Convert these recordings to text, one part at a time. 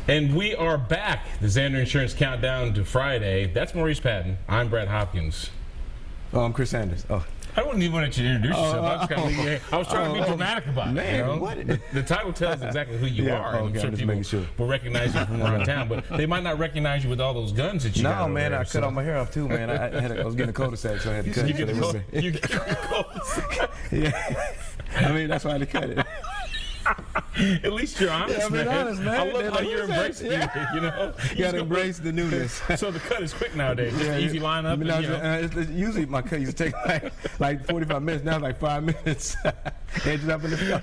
And we are back. The Xander Insurance Countdown to Friday. That's Maurice Patton. I'm Brad Hopkins. Oh, I'm Chris Sanders. Oh. I wouldn't even want you to introduce yourself. I was trying to be dramatic about it. Man, you know? what? The title tells exactly who you are. And Okay, I'm sure people will recognize you from around town, but they might not recognize you with all those guns that you got. No, over man, there, I cut all my hair off too, man. I was getting a cul-de-sac, so I had to cut You it. get the cul-de-sac. Yeah. I mean, that's why I had to cut it. At least you're honest, Yeah, I'm being man. honest, man. I love They're how like, you're "Who's that?" embracing it, you know? You gotta embrace the newness. So the cut is quick nowadays. Just an easy lineup. You know, usually my cut used to take like 45 minutes. Now it's like 5 minutes. Edges up in the field.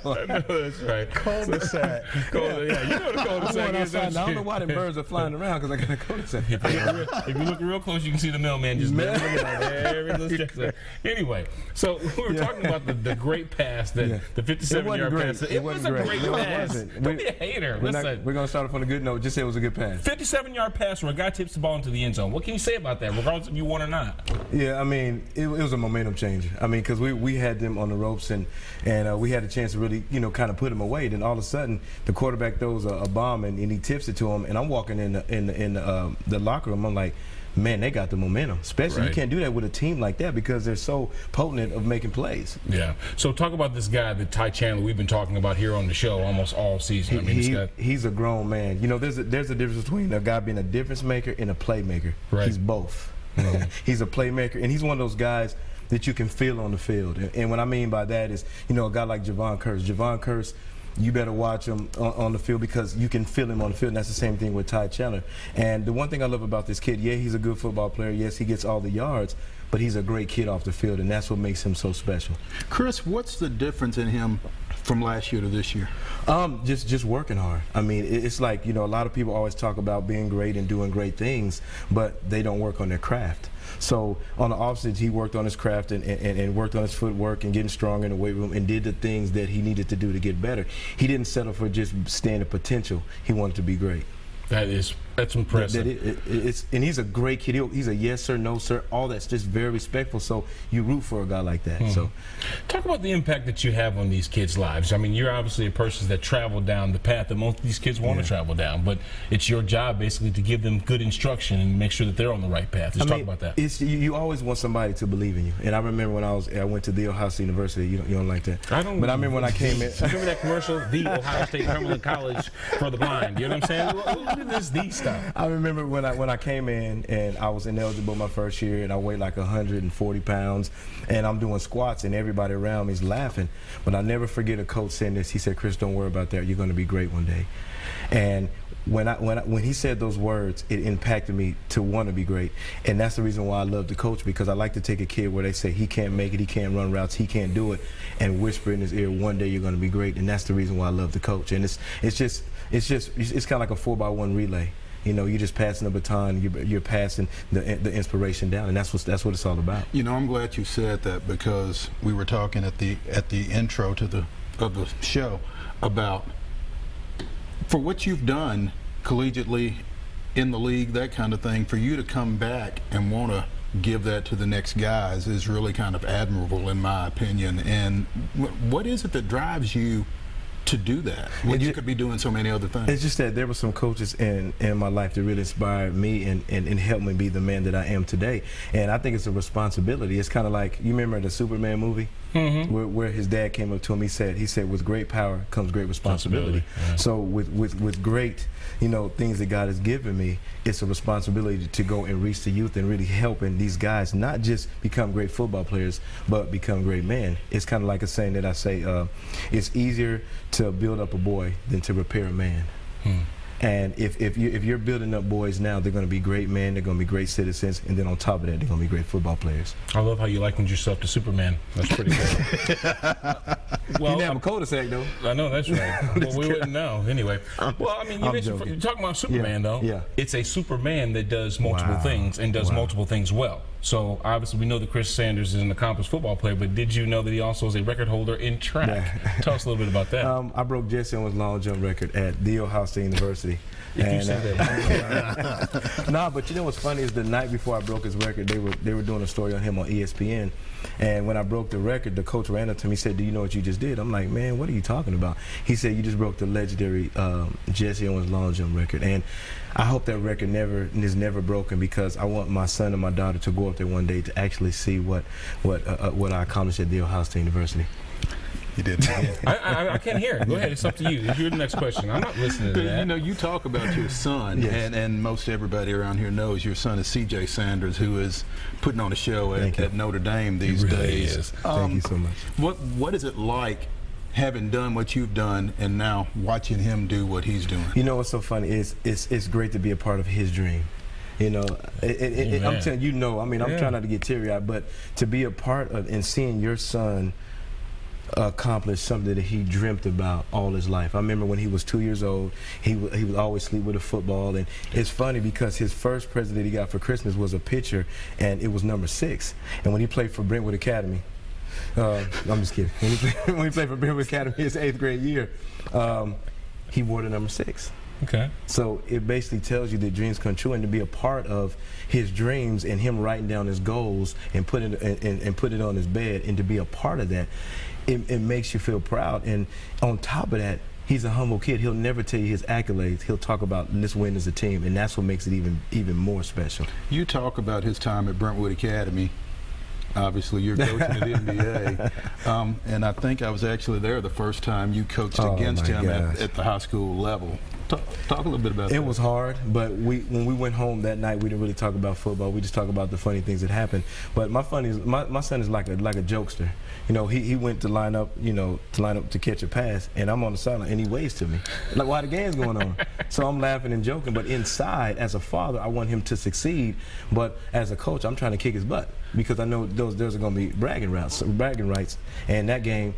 That's right. Cul-de-sac. Yeah, you know the I'm cul-de-sac going is. outside. Don't I don't you? know why the birds are flying around because I got a cul-de-sac. If you look real close, you can see the mailman just Man. milling every little stretch. Anyway, so we were talking about the great pass, the 57-yard pass. It was a great pass. pass. Don't be a hater. We're Listen. going to start off on a good note. Just say it was a good pass. 57-yard pass where a guy tips the ball into the end zone. What can you say about that, regardless if you won or not? Yeah, I mean, it was a momentum changer. I mean, because we had them on the ropes and we had a chance to really, kind of put them away. Then all of a sudden, the quarterback throws a bomb and he tips it to him. And I'm walking in the locker room. I'm like, man, they got the momentum. Especially you can't do that with a team like that because they're so potent of making plays. Yeah. So talk about this guy, the Ty Chandler, we've been talking about here on the show almost all season. He's a grown man. There's a difference between a guy being a difference maker and a playmaker. Right. He's both. He's a playmaker, and he's one of those guys that you can feel on the field. And what I mean by that is, a guy like Javon Curse. Javon Curse, you better watch him on the field because you can feel him on the field. And that's the same thing with Ty Chandler. And the one thing I love about this kid, he's a good football player. Yes, he gets all the yards, but he's a great kid off the field, and that's what makes him so special. Chris, what's the difference in him from last year to this year? Just working hard. I mean, it's like, a lot of people always talk about being great and doing great things, but they don't work on their craft. So on the offseason, he worked on his craft and worked on his footwork and getting stronger in the weight room and did the things that he needed to do to get better. He didn't settle for just standard potential. He wanted to be great. That's impressive. And he's a great kid. He's a yes sir, no sir, all that's just very respectful. So you root for a guy like that. So, talk about the impact that you have on these kids' lives. I mean, you're obviously a person that traveled down the path that most of these kids want to travel down, but it's your job basically to give them good instruction and make sure that they're on the right path. Talk about that. You always want somebody to believe in you. And I remember when I went to the Ohio State University. You don't like that. I don't. But I remember when I came in. Remember that commercial, the Ohio State Cumberland College for the blind. You know what I'm saying? What is the stuff? I remember when I came in and I was ineligible my first year and I weighed like 140 pounds and I'm doing squats and everybody around me is laughing. But I'll never forget a coach saying this. He said, "Chris, don't worry about that. You're going to be great one day." And when he said those words, it impacted me to want to be great. And that's the reason why I love to coach, because I like to take a kid where they say he can't make it, he can't run routes, he can't do it, and whisper in his ear, one day you're going to be great. And that's the reason why I love to coach. And it's kind of like a 4x1 relay. You're just passing the baton. You're passing the inspiration down, and that's what it's all about. I'm glad you said that because we were talking at the intro of the show about for what you've done collegiately in the league, that kind of thing. For you to come back and want to give that to the next guys is really kind of admirable, in my opinion. And what is it that drives you to do that when you could be doing so many other things? It's just that there were some coaches in my life that really inspired me and helped me be the man that I am today. And I think it's a responsibility. It's kind of like, you remember the Superman movie? Where his dad came up to him, he said with great power comes great responsibility. Yeah. So with great things that God has given me, it's a responsibility to go and reach the youth and really helping these guys not just become great football players but become great men. It's kind of like a saying that I say, it's easier to build up a boy than to repair a man. And if you're building up boys now, they're going to be great men, they're going to be great citizens, and then on top of that, they're going to be great football players. I love how you likened yourself to Superman. That's pretty good. Well, you didn't have a cul-de-sac, though. I know, that's right. Well, we wouldn't know. Anyway. Well, I mean, you're talking about Superman, though. Yeah. It's a Superman that does multiple things and does multiple things well. So obviously we know that Chris Sanders is an accomplished football player, but did you know that he also is a record holder in track? Yeah. Tell us a little bit about that. I broke Jesse Owens' long jump record at The Ohio State University. You said that. Nah, but you know what's funny is the night before I broke his record, they were doing a story on him on ESPN. And when I broke the record, the coach ran up to me and said, "Do you know what you just did?" I'm like, "Man, what are you talking about?" He said, "You just broke the legendary Jesse Owens long jump record." And I hope that record is never broken, because I want my son and my daughter to go up there one day to actually see what I accomplished at The Ohio State University. You did. I can't hear it. Go ahead. It's up to you. You're the next question. I'm not listening to that. You know, you talk about your son, Yes. and most everybody around here knows your son is C.J. Sanders, who is putting on a show at Notre Dame these really days. is. Thank you so much. What is it like having done what you've done and now watching him do what he's doing? You know what's so funny is it's great to be a part of his dream. You know, I'm telling you, I'm trying not to get teary-eyed, but to be a part of and seeing your son accomplish something that he dreamt about all his life. I remember when he was 2 years old, he would always sleep with a football, and it's funny because his first present that he got for Christmas was a picture, and it was number 6. And when he played for Brentwood Academy, I'm just kidding. When he played for Brentwood Academy his 8th grade year, he wore the number 6. Okay. So it basically tells you that dreams come true, and to be a part of his dreams and him writing down his goals and put it on his bed, and to be a part of that, it makes you feel proud. And on top of that, he's a humble kid. He'll never tell you his accolades. He'll talk about let's win as a team, and that's what makes it even more special. You talk about his time at Brentwood Academy. Obviously, you're coaching at NBA, and I think I was actually there the first time you coached against him at the high school level. Talk a little bit about that. It was hard, but when we went home that night, we didn't really talk about football. We just talked about the funny things that happened. But my son is like a jokester. You know, he went to line up to catch a pass, and I'm on the sideline, and he waves to me like while the game's going on. So I'm laughing and joking, but inside, as a father, I want him to succeed. But as a coach, I'm trying to kick his butt, because I know those are going to be bragging rights. And that game,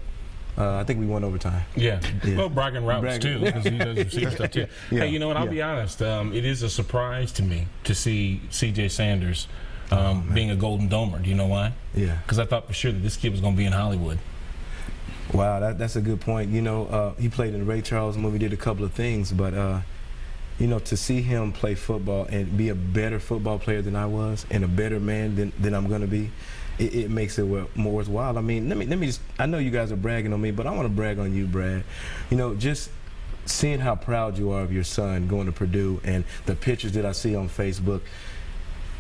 I think we won overtime. Yeah. Well, bragging routes too, because he does receive stuff too. Yeah. Hey, you know what? I'll be honest. It is a surprise to me to see C.J. Sanders being a Golden Domer. Do you know why? Yeah. Because I thought for sure that this kid was going to be in Hollywood. Wow, that's a good point. You know, he played in the Ray Charles movie, did a couple of things, but you know, to see him play football and be a better football player than I was, and a better man than I'm going to be, it makes it more worthwhile. I mean, let me just, I know you guys are bragging on me, but I want to brag on you, Brad. You know, just seeing how proud you are of your son going to Purdue, and the pictures that I see on Facebook,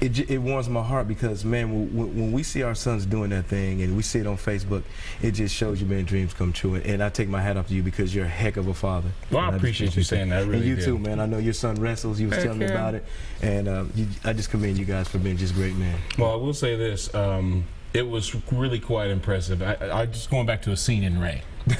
it warms my heart, because, man, when we see our sons doing that thing and we see it on Facebook, it just shows you, man, dreams come true. And I take my hat off to you, because you're a heck of a father. Well, I appreciate you saying that. I really and you do. too, man. I know your son wrestles. You was telling me about it. And I just commend you guys for being just great men. Well, I will say this. It was really quite impressive. I just going back to a scene in Ray. Do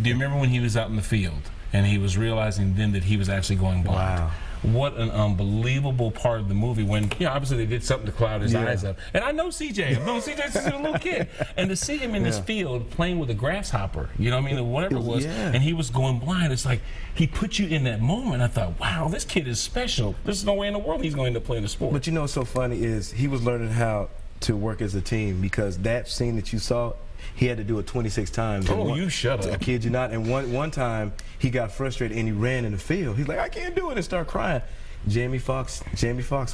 you remember when he was out in the field and he was realizing then that he was actually going blind? Wow. What an unbelievable part of the movie when, obviously they did something to cloud his eyes up. And I know CJ. I've known CJ since he was a little kid. And to see him in this field playing with a grasshopper, you know what I mean, or whatever it was, and he was going blind, it's like he put you in that moment. I thought, wow, this kid is special. There's no way in the world he's going to play in the sport. But you know what's so funny is he was learning how to work as a team, because that scene that you saw, he had to do it 26 times. Oh, you shut up. I kid you not. And one time, he got frustrated and he ran in the field. He's like, I can't do it, and started crying. Jamie Foxx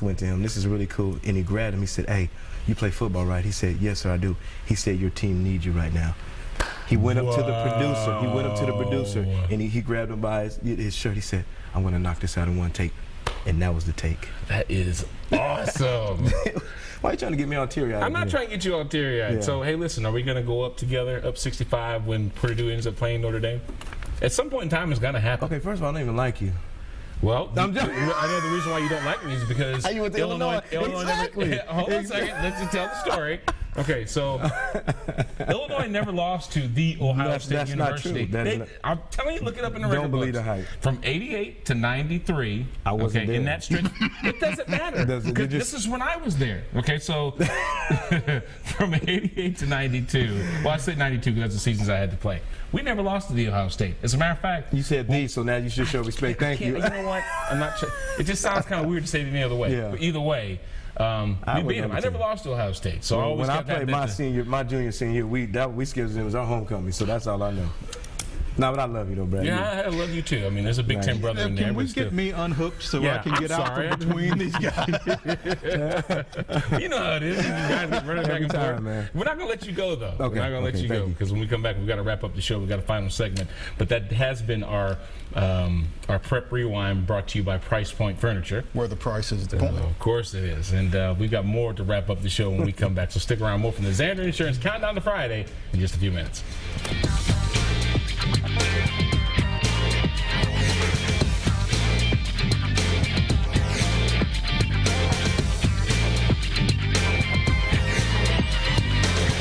went to him. This is really cool. And he grabbed him. He said, hey, you play football, right? He said, yes, sir, I do. He said, your team needs you right now. He went up to the producer. And he grabbed him by his shirt. He said, I'm going to knock this out in one take. And that was the take. That is awesome. Why are you trying to get me all teary-eyed? I'm not trying to get you all teary-eyed. Yeah. So, hey, listen, are we going to go up together, up 65, when Purdue ends up playing Notre Dame? At some point in time, it's going to happen. Okay, first of all, I don't even like you. Well, I know the reason why you don't like me is because You went to Illinois. Exactly. Never, hold on a second. Let's just tell the story. Okay, so Illinois never lost to the Ohio State University. Not true. I'm telling you, look it up in the record Don't believe books. the hype. From 88 to 93. I wasn't there. In that stretch. It doesn't matter. Because this is when I was there. Okay, so from 88 to 92. Well, I say 92 because that's the seasons I had to play. We never lost to the Ohio State. As a matter of fact, You said the, so now you should show respect. Thank you. You know what? I'm not sure. It just sounds kind of weird to say it any other way. Yeah. But either way, We beat them. I never lost to Ohio State, so I always when I got that played my junior, senior, we scheduled it was our homecoming, so that's all I know. No, but I love you though, Brad. Yeah, I love you too. I mean, there's a Big Ten brother in there. Can we but still. get me unhooked so I can I'm get out sorry. from between these guys? You know how it is. You guys get running back Every and time, forth. man. We're not gonna let you go though. Okay, We're not gonna let you thank go you. because when we come back, we've got to wrap up the show. We've got a final segment. But that has been our prep rewind, brought to you by Price Point Furniture. Where the price is the point. Of course it is. And we've got more to wrap up the show when we come back. So stick around. More from the Zander Insurance Countdown to Friday in just a few minutes.